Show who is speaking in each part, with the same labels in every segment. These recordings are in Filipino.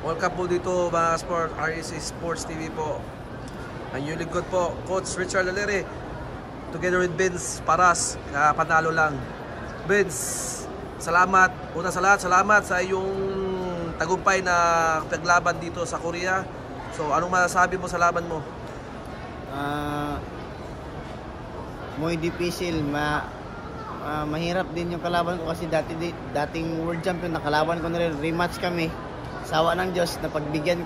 Speaker 1: Welcome po dito mga sport, REC Sports TV po. Ang inyong lingkod po, Coach Richard Lalere, together with Vince Paras, panalo lang. Vince, salamat. Una sa lahat, salamat sa iyong tagumpay na paglaban dito sa Korea. So, anong masasabi mo sa laban mo?
Speaker 2: Muy difícil, mahirap din yung kalaban ko kasi dating world champion, nakalaban ko na rin, rematch kami. Sawa ng Diyos, napagbigyan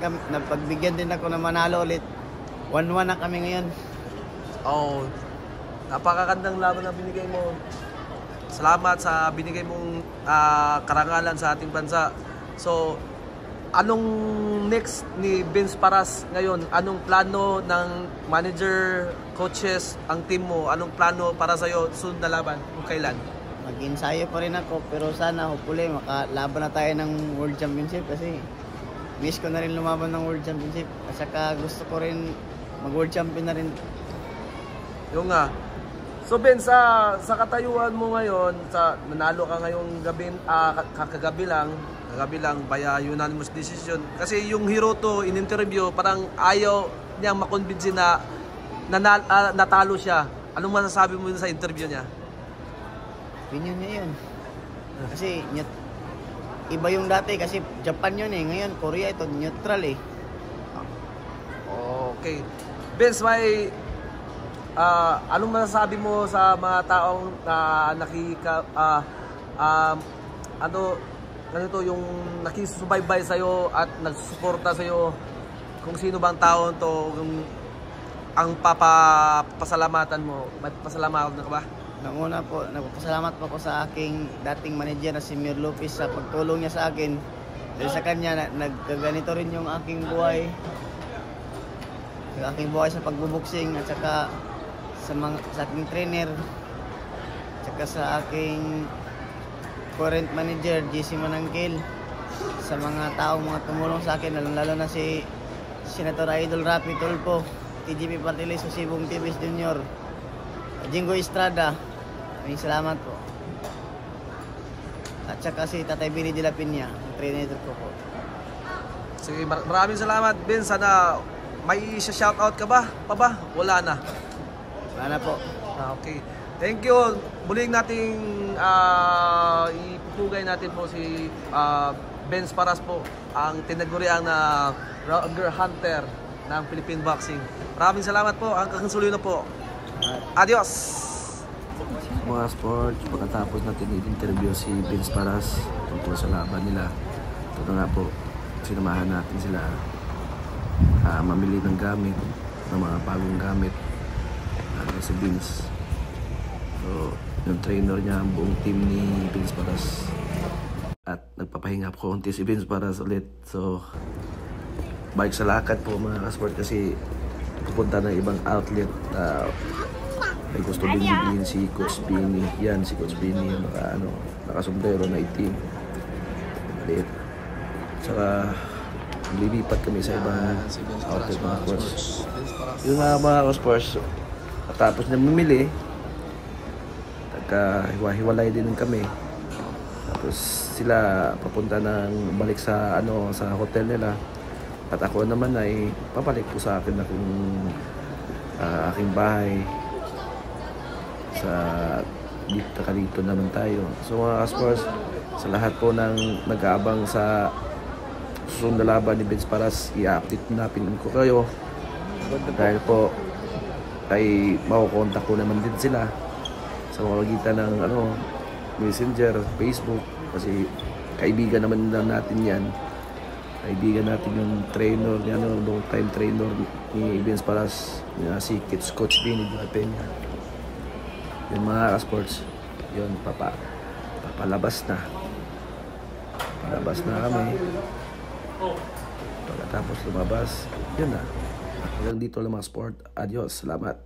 Speaker 2: din ako na manalo ulit. 1-1 na kami ngayon.
Speaker 1: Oh, napakagandang laban na binigay mo. Salamat sa binigay mong karangalan sa ating bansa. So, anong next ni Vince Paras ngayon? Anong plano ng manager, coaches, ang team mo? Anong plano para sa'yo sunod na laban kung kailan?
Speaker 2: Mag-ensayo pa rin ako, pero sana hopefully makalaban na tayo ng World Championship kasi miss ko na rin lumaban ng World Championship. At saka gusto ko rin mag-World Champion na rin.
Speaker 1: Yung nga. So Vince, sa katayuan mo ngayon, nanalo ka ngayong gabi, kagabi lang via unanimous decision. Kasi yung Hiroto in interview, parang ayaw niyang makonvince na natalo siya. Anong masasabi mo sa interview niya?
Speaker 2: Opinion niya yun. Kasi iba yung dati kasi Japan yun eh. Ngayon Korea ito, neutral eh.
Speaker 1: Okay. Vince, anong masasabi mo sa mga taong ganito yung nakisubaybay sa'yo at nagsusuporta sa'yo, kung sino bang taon to ang pasalamatan mo? May pasalamatan na ka ba?
Speaker 2: Nanguna po, nagpasalamat po ako sa aking dating manager na si Mir Lopez sa pagtulong niya sa akin. Dahil sa kanya, nagkaganito rin yung aking buhay. Yung aking buhay sa pagbuboksing at saka sa aking trainer. At saka sa aking current manager, JC Manangkil. Sa mga taong tumulong sa akin, lalo na si Senator Idol Rapi Tulfo, TGP Partilis, Sibong Tibis Jr., Jingo Estrada, maraming salamat po. At saka si Tatay Billy de la Piña, ang trainer ko po.
Speaker 1: Sige, maraming salamat, Vince. Sana may shoutout ka ba? Wala na.
Speaker 2: Wala na po.
Speaker 1: Okay. Thank you. Muling nating ipupugay natin po si Vince Paras po, ang tinaguriang na Roger Hunter ng Philippine Boxing. Maraming salamat po. Hanggang sulo na po. Adios!
Speaker 3: Mga sports, pagkatapos natin i-interview si Vince Paras tungkol sa laban nila, ito na nga po, sinamahan natin sila mamili ng gamit, ng mga bagong gamit si Vince. So, yung trainer niya, ang buong team ni Vince Paras, at nagpapahinga po konti si Vince Paras ulit. So, balik sa lakad po mga sport kasi pupunta ng ibang outlet. May gusto bilhin si Coach Bini. Yan, si Coach Bini, nakasombrero na itim. Maliit. Tsaka, lilipat kami sa ibang outlet mga sports. Yung mga sports, tapos na mamili, hiwa-hiwalay din kami. Tapos sila papunta ng balik sa sa hotel nila. At ako naman ay papalik po sa akin aking bahay. Dito naman tayo. So mga sports, sa lahat po ng nag-aabang sa susunod na laban ni Vince Paras, i-update natin ko kayo. Dahil po ay makukontak ko naman din sila sa pamamagitan ng Messenger, Facebook, kasi kaibigan naman natin yan. Kaibigan natin yung trainer, long time trainer ni Vince Paras, si Coach Bini de la Peña. Yung mga sports, yun, papalabas na. Palabas na kami. Pagkatapos lumabas, yun na. Hanggang dito lang mga sport. Adios, salamat.